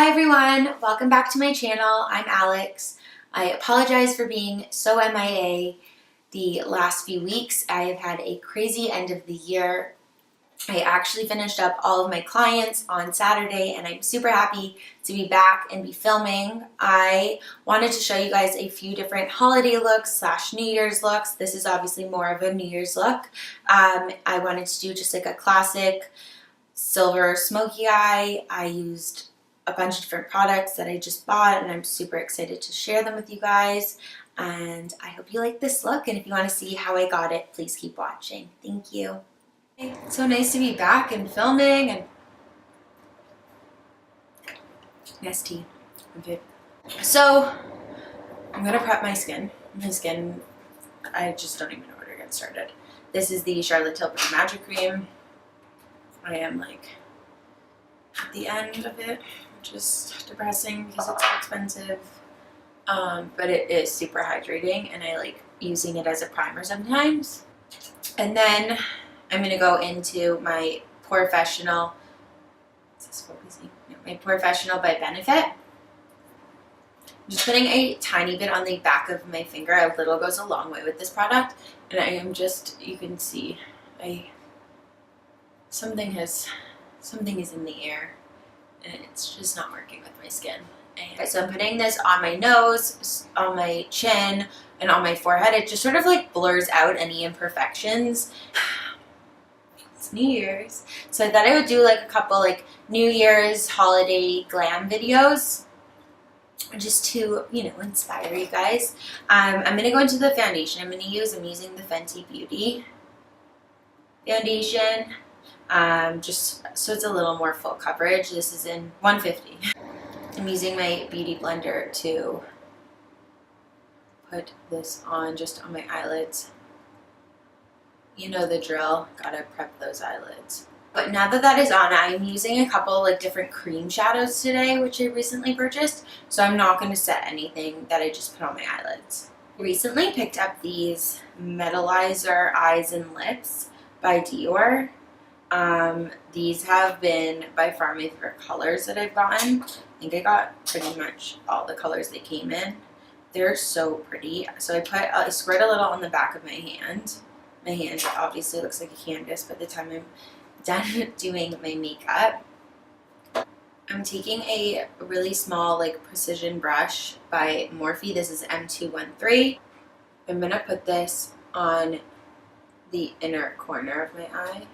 Hi everyone, welcome back to my channel. I'm Alex. I apologize for being so MIA the last few weeks. I have had a crazy end of the year. I actually finished up all of my clients on Saturday and I'm super happy to be back and be filming. I wanted to show you guys a few different holiday looks / New Year's looks. This is obviously more of a New Year's look. I wanted to do just like a classic silver smoky eye. I used a bunch of different products that I just bought and I'm super excited to share them with you guys. And I hope you like this look, and if you want to see how I got it, please keep watching. Thank you. It's so nice to be back and filming and yes, tea. Okay. So I'm gonna prep my skin. I just don't even know where to get started. This is the Charlotte Tilbury Magic Cream. I am like at the end of it, which is depressing because it's so expensive. But it is super hydrating and I like using it as a primer sometimes. And then I'm going to go into my POREFESSIONAL, is this focusing? No, my POREFESSIONAL by Benefit. I'm just putting a tiny bit on the back of my finger. A little goes a long way with this product. And I am just, you can see, something is in the air and it's just not working with my skin. And so I'm putting this on my nose, on my chin, and on my forehead. It just sort of like blurs out any imperfections. It's New Year's, so I thought I would do like a couple like New Year's holiday glam videos just to, you know, inspire you guys. I'm going to go into the foundation. I'm using the Fenty Beauty foundation. Just so it's a little more full coverage. This is in 150. I'm using my beauty blender to put this on just on my eyelids. You know the drill, gotta prep those eyelids. But now that that is on, I'm using a couple like different cream shadows today, which I recently purchased. So I'm not going to set anything that I just put on my eyelids. Recently picked up these METALIZER eyes and lips by DIOR. These have been by far my favorite colors that I've gotten. I think I got pretty much all the colors they came in. They're so pretty. So I squirt a little on the back of my hand. My hand obviously looks like a canvas by the time I'm done doing my makeup. I'm taking a really small like precision brush by MORPHE. This is M213. I'm gonna put this on the inner corner of my eye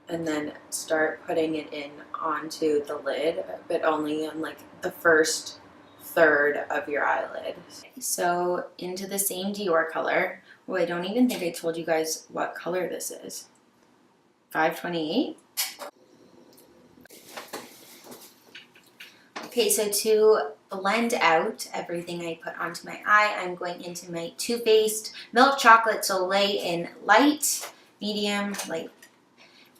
and then start putting it in onto the lid, but only on like the first third of your eyelid. So into the same Dior color. Well, I don't even think I told you guys what color this is. 528. Okay, so to blend out everything I put onto my eye, I'm going into my Too Faced Milk Chocolate Soleil in light, medium, light.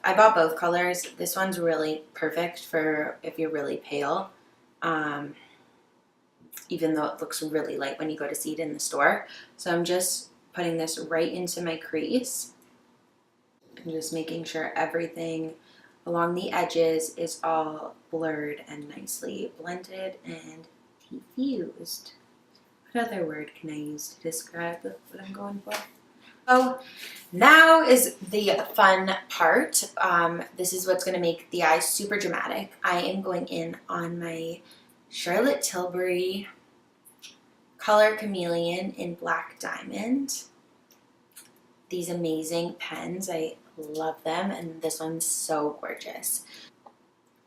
I bought both colors. This one's really perfect for if you're really pale, even though it looks really light when you go to see it in the store. So I'm just putting this right into my crease and just making sure everything along the edges is all blurred and nicely blended and diffused. What other word can I use to describe what I'm going for? So now is the fun part. This is what's going to make the eyes super dramatic. I am going in on my Charlotte Tilbury Color Chameleon in Black Diamond. These amazing pens, I love them, and this one's so gorgeous.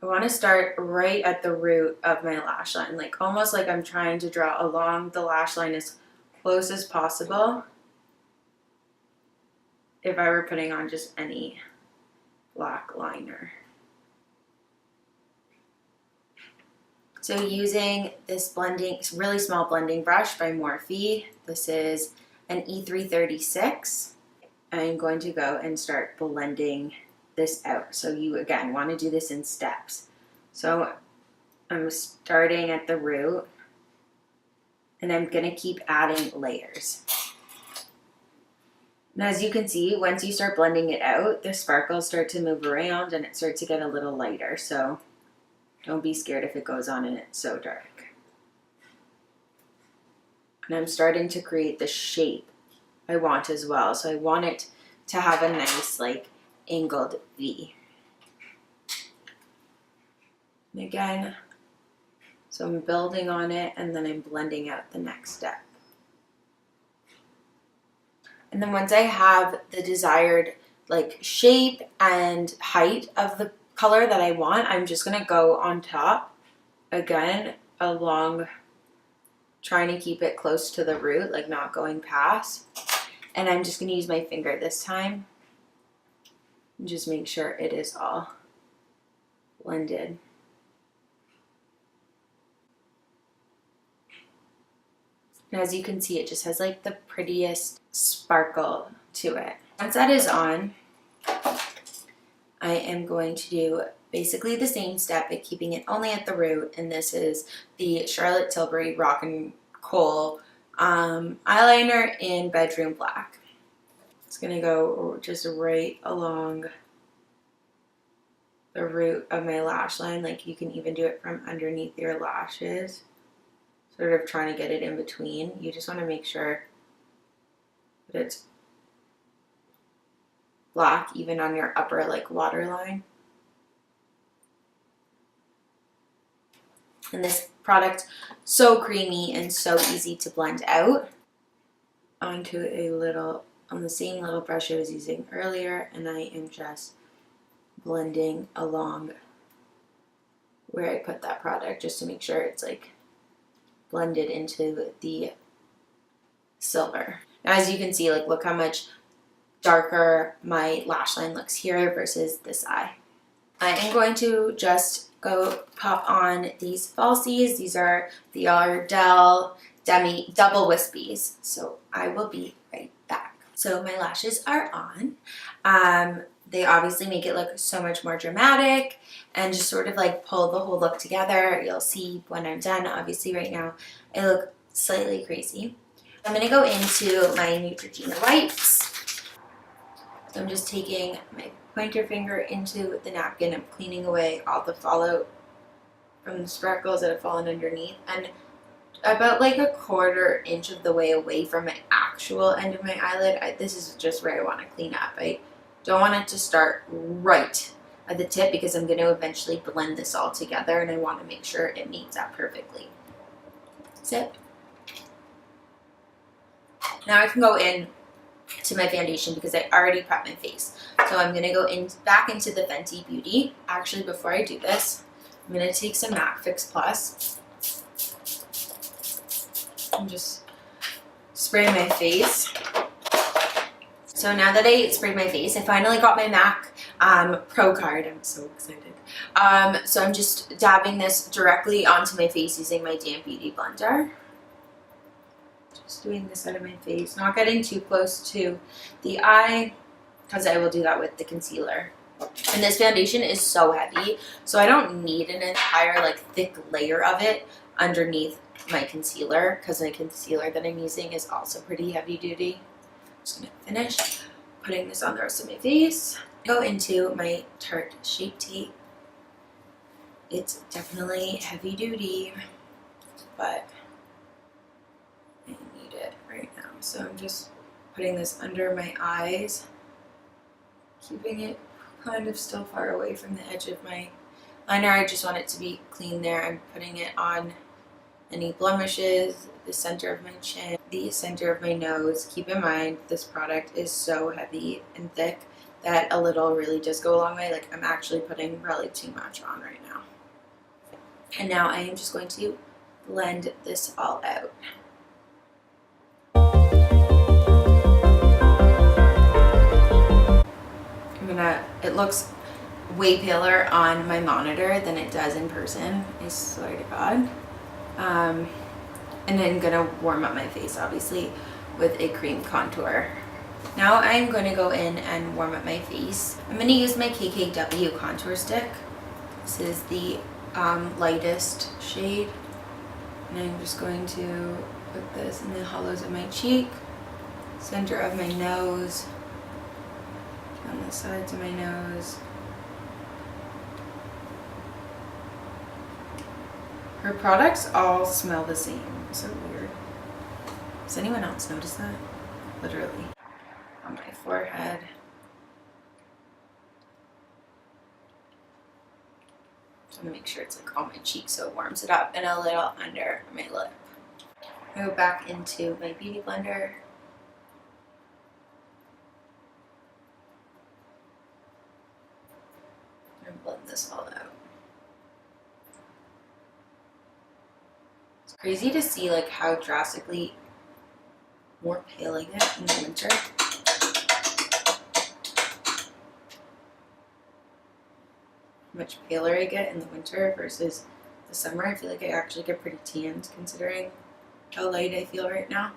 I want to start right at the root of my lash line, like almost like I'm trying to draw along the lash line as close as possible. If I were putting on just any black liner. So using this really small blending brush by MORPHE, this is an E336. I'm going to go and start blending this out. So you, again, want to do this in steps. So I'm starting at the root, and I'm going to keep adding layers. And as you can see, once you start blending it out, the sparkles start to move around and it starts to get a little lighter. So Don't be scared if it goes on and it's so dark. And I'm starting to create the shape I want as well. So I want it to have a nice like angled V. And again, so I'm building on it and then I'm blending out the next step. And then once I have the desired like shape and height of the color that I want, I'm just gonna go on top again along, trying to keep it close to the root, like not going past. And I'm just gonna use my finger this time and just make sure it is all blended. And as you can see, it just has like the prettiest sparkle to it. Once that is on, I am going to do basically the same step, but keeping it only at the root. And this is the Charlotte Tilbury Rock and Coal eyeliner in Bedroom Black. It's gonna go just right along the root of my lash line. Like you can even do it from underneath your lashes, sort of trying to get it in between. You just want to make sure that it's black even on your upper like waterline. And this product, so creamy and so easy to blend out. Onto a little, on the same little brush I was using earlier, and I am just blending along where I put that product just to make sure it's like blended into the silver. Now as you can see, like look how much darker my lash line looks here versus this eye. I am going to just go pop on these falsies. These are the Ardell Demi Double Wispies. So I will be right back. So my lashes are on. They obviously make it look so much more dramatic and just sort of like pull the whole look together. You'll see when I'm done. Obviously right now I look slightly crazy. I'm going to go into my Neutrogena wipes. So I'm just taking my pointer finger into the napkin. I'm cleaning away all the fallout from the sparkles that have fallen underneath, and about like 1/4 inch of the way away from my actual end of my eyelid, this is just where I want to clean up. I don't want it to start right at the tip because I'm going to eventually blend this all together and I want to make sure it meets up perfectly. Zip. Now I can go in to my foundation because I already prepped my face. So I'm going to go back into the Fenty Beauty. Actually, before I do this, I'm going to take some MAC Fix Plus and just spray my face. So now that I sprayed my face, I finally got my MAC Pro card. I'm so excited. So I'm just dabbing this directly onto my face using my damp beauty blender. Just doing this out of my face, not getting too close to the eye because I will do that with the concealer. And this foundation is so heavy, so I don't need an entire like thick layer of it underneath my concealer because my concealer that I'm using is also pretty heavy duty. I'm just gonna finish putting this on the rest of my face. Go into my Tarte Shape Tape. It's definitely heavy duty, but I need it right now. So I'm just putting this under my eyes, keeping it kind of still far away from the edge of my liner. I just want it to be clean there. I'm putting it on any blemishes, the center of my chin, the center of my nose. Keep in mind, this product is so heavy and thick that a little really does go a long way. Like I'm actually putting probably too much on right now. And now I am just going to blend this all out. It looks way paler on my monitor than it does in person, I swear to God. And I'm gonna warm up my face obviously with a cream contour. Now I'm going to go in and warm up my face. I'm going to use my KKW contour stick. This is the lightest shade. And I'm just going to put this in the hollows of my cheek, center of my nose, on the sides of my nose, Her products all smell the same. So weird. Does anyone else notice that? Literally. On my forehead. I'm gonna make sure it's like on my cheek so it warms it up, and a little under my lip. I go back into my beauty blender. And blend this all out. It's crazy to see like how drastically more pale I get in the winter. Much paler I get in the winter versus the summer. I feel like I actually get pretty tanned considering how light I feel right now.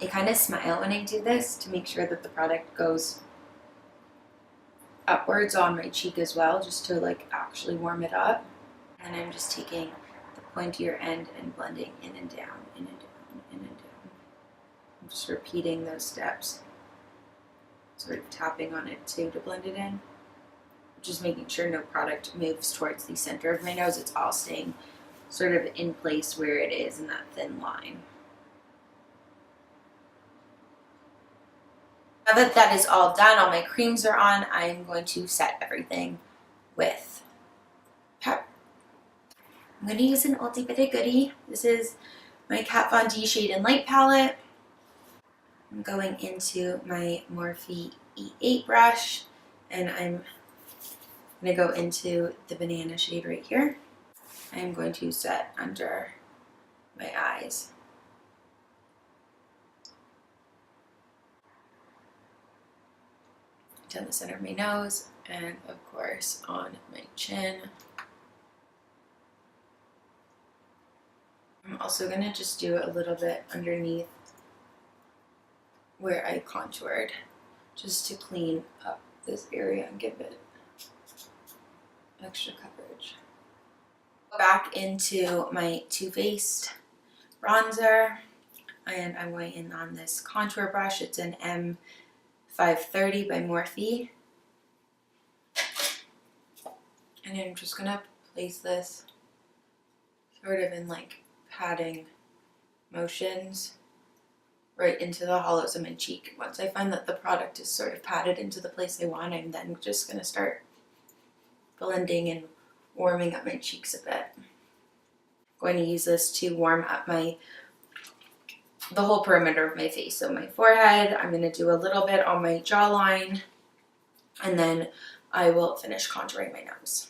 I kind of smile when I do this to make sure that the product goes upwards on my cheek as well, just to like actually warm it up. And I'm just taking the pointier end and blending in and down, in and down, in and down. I'm just repeating those steps, sort of tapping on it too to blend it in. Just making sure no product moves towards the center of my nose. It's all staying sort of in place where it is in that thin line. Now that that is all done, all my creams are on, I am going to set everything with powder. I'm going to use an oldie but a goodie. This is my Kat Von D Shade and Light palette. I'm going into my Morphe E8 brush, and I'm going to go into the banana shade right here. I'm going to set under my eyes. Down the center of my nose, and of course on my chin. I'm also going to just do a little bit underneath where I contoured, just to clean up this area and give it extra coverage. Back into my Too Faced bronzer, and I'm going in on this contour brush. It's an M530 by Morphe, and I'm just gonna place this sort of in like patting motions right into the hollows of my cheek. Once I find that the product is sort of patted into the place I want, I'm then just gonna start blending and warming up my cheeks a bit. I'm going to use this to warm up the whole perimeter of my face. So my forehead, I'm going to do a little bit on my jawline, and then I will finish contouring my nose.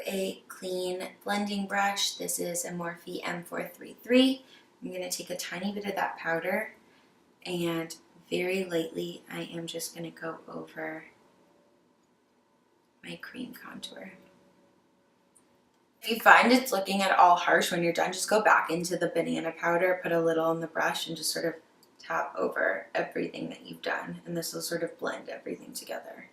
A clean blending brush. This is a Morphe M433. I'm going to take a tiny bit of that powder, and very lightly I am just going to go over my cream contour. If you find it's looking at all harsh when you're done, just go back into the banana powder, put a little in the brush, and just sort of tap over everything that you've done, and this will sort of blend everything together.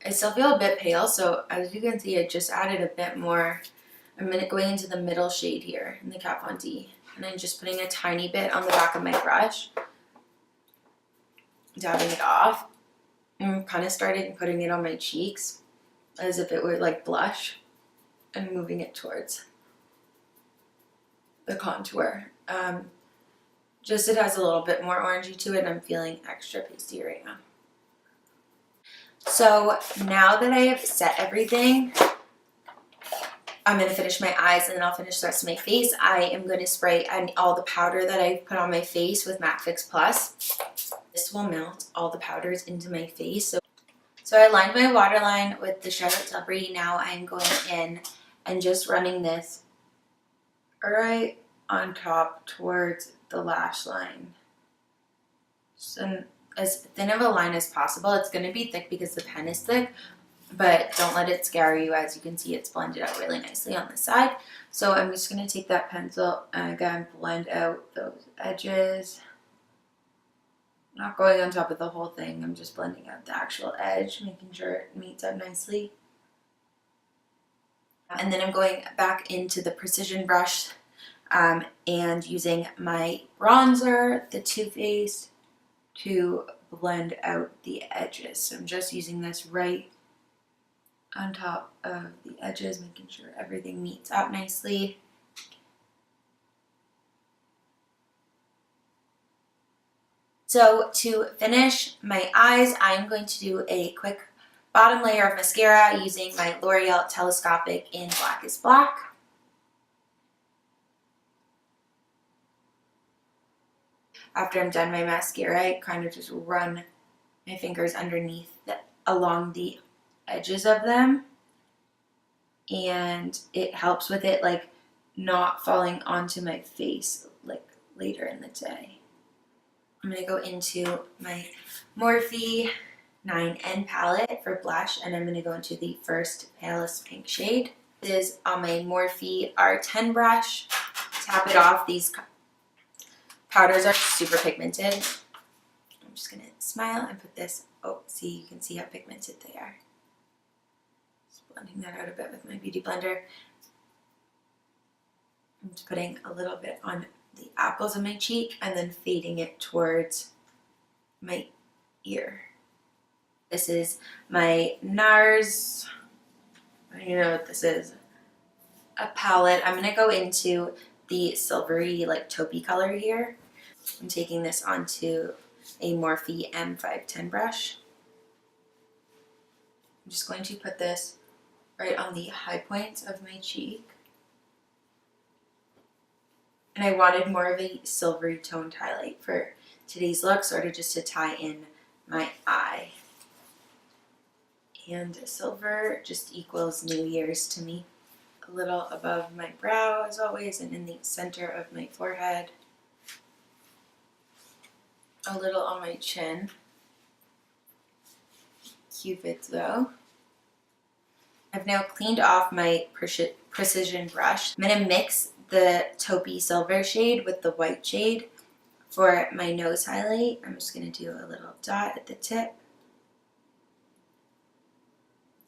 I still feel a bit pale, so as you can see, I just added a bit more. I'm going into the middle shade here in the Kat Von D, and I'm just putting a tiny bit on the back of my brush, dabbing it off. I'm kind of starting putting it on my cheeks as if it were like blush, and moving it towards the contour. Just it has a little bit more orangey to it, and I'm feeling extra pasty right now. So now that I have set everything, I'm going to finish my eyes, and then I'll finish the rest of my face. I am going to spray all the powder that I put on my face with Matte Fix Plus. This will melt all the powders into my face. So I lined my waterline with the Charlotte Tilbury. Now I'm going in and just running this right on top towards the lash line. So as thin of a line as possible. It's going to be thick because the pen is thick, but don't let it scare you. As you can see, it's blended out really nicely on the side. So I'm just going to take that pencil and again blend out those edges. Not going on top of the whole thing, I'm just blending out the actual edge, making sure it meets up nicely. And then I'm going back into the precision brush and using my bronzer, the Too Faced, to blend out the edges. So I'm just using this right on top of the edges, making sure everything meets up nicely. So to finish my eyes, I'm going to do a quick bottom layer of mascara using my L'Oreal Telescopic in Blackest Black. After I'm done my mascara, I kind of just run my fingers underneath along the edges of them, and it helps with it like not falling onto my face like later in the day. I'm going to go into my Morphe 9N palette for blush, and I'm going to go into the first palest pink shade. This is on my Morphe R10 brush. Tap it off. These powders are super pigmented. I'm just going to smile and put this, oh, see, you can see how pigmented they are. Just blending that out a bit with my beauty blender. I'm just putting a little bit on the apples of my cheek and then fading it towards my ear. This is my NARS, I don't know what this is, a palette. I'm going to go into the silvery like taupey color here. I'm taking this onto a Morphe M510 brush. I'm just going to put this right on the high points of my cheek. And I wanted more of a silvery toned highlight for today's look, sort of just to tie in my eye. And silver just equals New Year's to me. A little above my brow as always, and in the center of my forehead. A little on my chin. Cupid's though. I've now cleaned off my precision brush. I'm going to mix the taupey silver shade with the white shade for my nose highlight. I'm just going to do a little dot at the tip,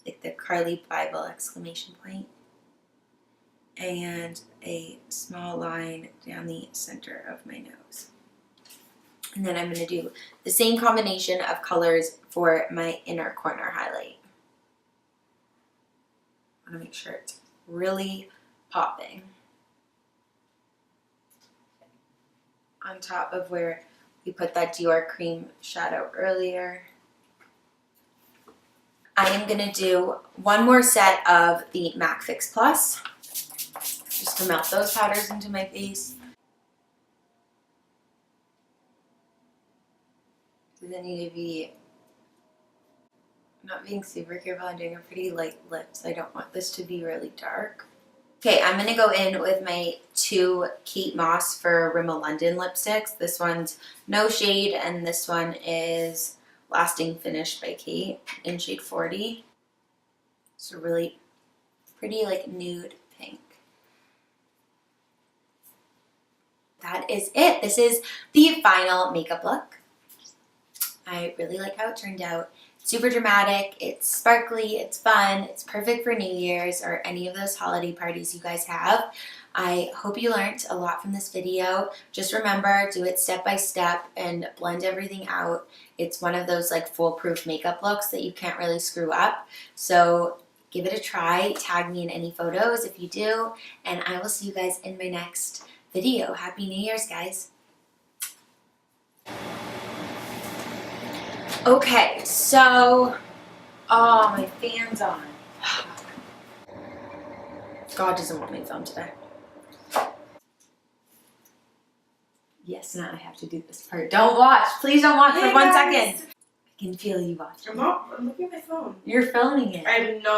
like the Carly Bible exclamation point, and a small line down the center of my nose. And then I'm going to do the same combination of colors for my inner corner highlight. I want to make sure it's really popping on top of where we put that DIOR cream shadow earlier. I am going to do one more set of the MAC Fix Plus, just to melt those powders into my face. Doesn't need to be, I'm not being super careful. I'm doing a pretty light lips. I don't want this to be really dark. Okay, I'm going to go in with my two Kate Moss for Rimmel London lipsticks. This one's No Shade, and this one is Lasting Finish by Kate in shade 40. It's a really pretty like nude pink. That is it. This is the final makeup look. I really like how it turned out. Super dramatic, it's sparkly, it's fun, it's perfect for New Year's or any of those holiday parties you guys have. I hope you learned a lot from this video. Just remember, do it step by step and blend everything out. It's one of those like foolproof makeup looks that you can't really screw up. So give it a try, tag me in any photos if you do, and I will see you guys in my next video. Happy New Year's, guys. Okay, so, oh, my fan's on. God doesn't want me to film today. Yes, now I have to do this part. Don't watch. Please don't watch for 1 second. I can feel you watching. I'm looking at my phone. You're filming it. I'm not.